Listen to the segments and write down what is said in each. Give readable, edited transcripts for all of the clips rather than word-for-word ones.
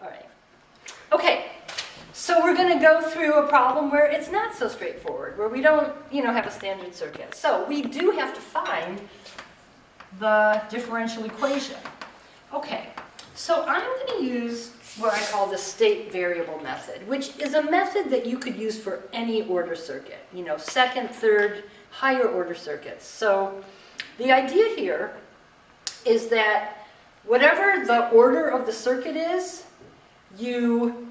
All right. Okay, so we're going to go through a problem where it's not so straightforward, where we don't, have a standard circuit. So we do have to find the differential equation. Okay, so I'm going to use what I call the state variable method, which is a method that you could use for any order circuit, second, third, higher order circuits. So the idea here is that whatever the order of the circuit is, you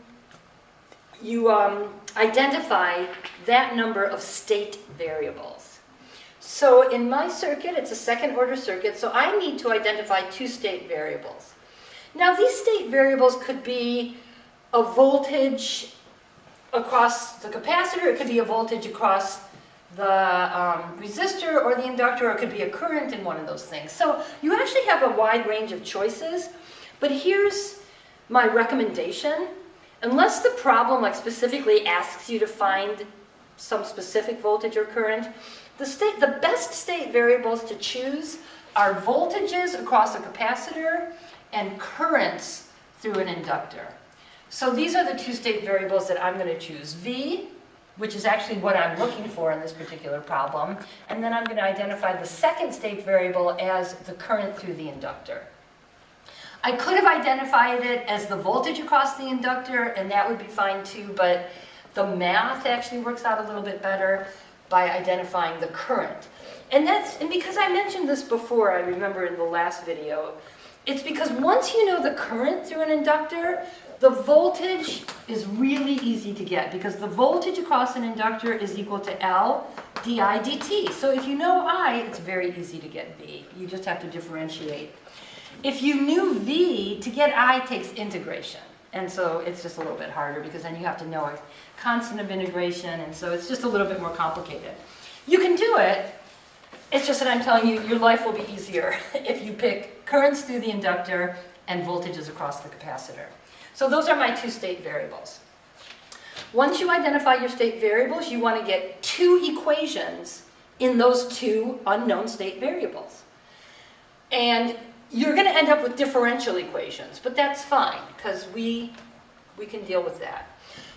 identify that number of state variables. So in my circuit, it's a second order circuit, so I need to identify two state variables. Now these state variables could be a voltage across the capacitor, it could be a voltage across the resistor or the inductor, or it could be a current in one of those things. So you actually have a wide range of choices, but here's my recommendation. Unless the problem specifically asks you to find some specific voltage or current, the best state variables to choose are voltages across a capacitor and currents through an inductor. So these are the two state variables that I'm going to choose. V, which is actually what I'm looking for in this particular problem, and then I'm going to identify the second state variable as the current through the inductor. I could have identified it as the voltage across the inductor, and that would be fine too, but the math actually works out a little bit better by identifying the current. And because I mentioned this before, I remember in the last video, it's because once you know the current through an inductor, the voltage is really easy to get, because the voltage across an inductor is equal to L di dt. So if you know I, it's very easy to get V. You just have to differentiate. If you knew V, to get I takes integration. And so it's just a little bit harder, because then you have to know a constant of integration, and so it's just a little bit more complicated. You can do it, it's just that I'm telling you, your life will be easier if you pick currents through the inductor and voltages across the capacitor. So those are my two state variables. Once you identify your state variables, you want to get two equations in those two unknown state variables. And you're going to end up with differential equations, but that's fine, because we can deal with that.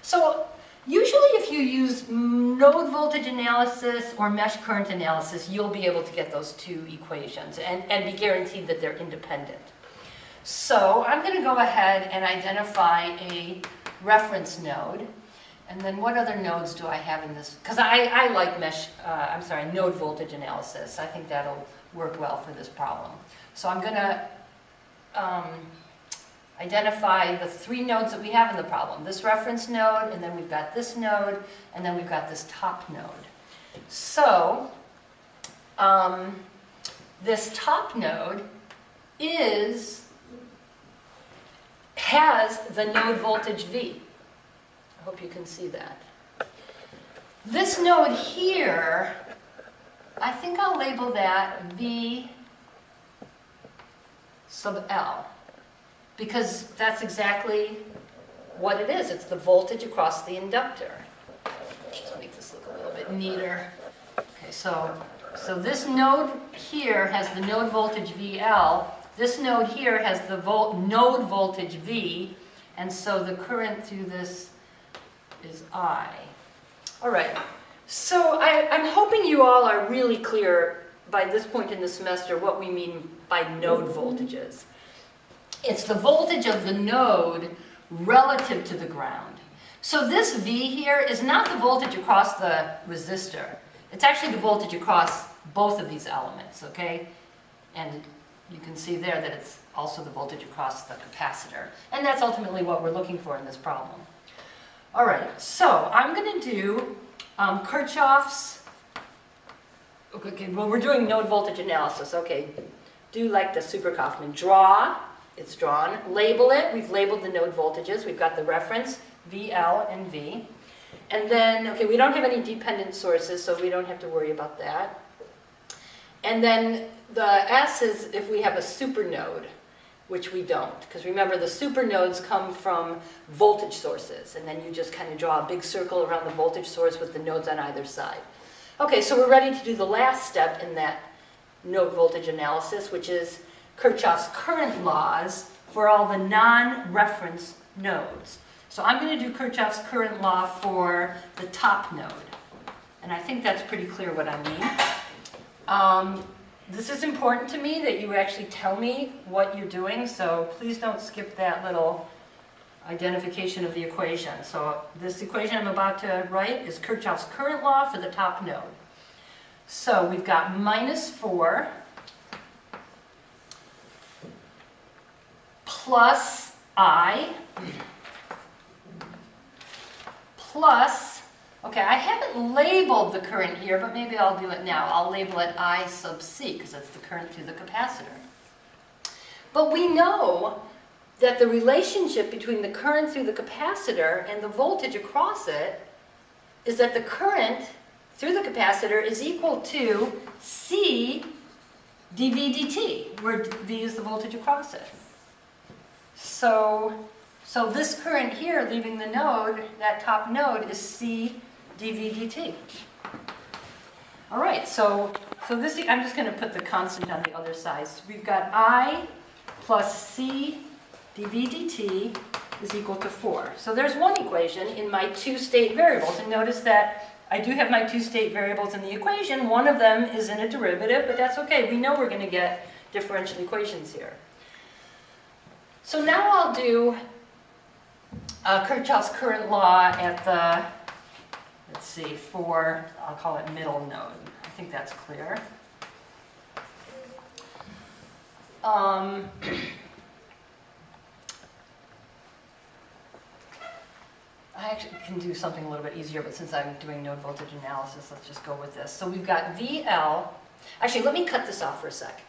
So usually if you use node voltage analysis or mesh current analysis, you'll be able to get those two equations and be guaranteed that they're independent. So I'm going to go ahead and identify a reference node. And then what other nodes do I have in this? Because I like node voltage analysis. I think that'll work well for this problem. So I'm going to identify the three nodes that we have in the problem. This reference node, and then we've got this node, and then we've got this top node. So this top node has the node voltage V. I hope you can see that. This node here, I think I'll label that V sub L, because that's exactly what it is. It's the voltage across the inductor. Just make this look a little bit neater. Okay, so this node here has the node voltage VL. This node here has the node voltage V, and so the current through this is I. All right, so I'm hoping you all are really clear by this point in the semester what we mean by node voltages. It's the voltage of the node relative to the ground. So this V here is not the voltage across the resistor. It's actually the voltage across both of these elements, okay? And you can see there that it's also the voltage across the capacitor. And that's ultimately what we're looking for in this problem. All right, so I'm going to do Kirchhoff's. Okay, well, we're doing node voltage analysis. Okay, do like the super Kaufmyn. Draw, it's drawn. Label it, we've labeled the node voltages. We've got the reference, VL and V. And then, okay, we don't have any dependent sources, so we don't have to worry about that. And then the S is if we have a supernode, which we don't. Because remember, the supernodes come from voltage sources, and then you just kind of draw a big circle around the voltage source with the nodes on either side. Okay, so we're ready to do the last step in that node voltage analysis, which is Kirchhoff's current laws for all the non-reference nodes. So I'm going to do Kirchhoff's current law for the top node. And I think that's pretty clear what I mean. This is important to me that you actually tell me what you're doing, so please don't skip that little identification of the equation. So this equation I'm about to write is Kirchhoff's current law for the top node. So we've got minus 4 plus I plus, okay, I haven't labeled the current here, but maybe I'll do it now. I'll label it I sub C because it's the current through the capacitor. But we know that the relationship between the current through the capacitor and the voltage across it is that the current through the capacitor is equal to C dV dt, where V is the voltage across it. So this current here leaving the node, that top node, is C dV dt. All right, so this, I'm just going to put the constant on the other side. So we've got I plus C dV dt is equal to 4. So there's one equation in my two-state variables. And notice that I do have my two-state variables in the equation. One of them is in a derivative, but that's okay. We know we're going to get differential equations here. So now I'll do Kirchhoff's current law at the, let's see, for, I'll call it middle node. I think that's clear. I actually can do something a little bit easier, but since I'm doing node voltage analysis, let's just go with this. So we've got VL. Actually, let me cut this off for a sec.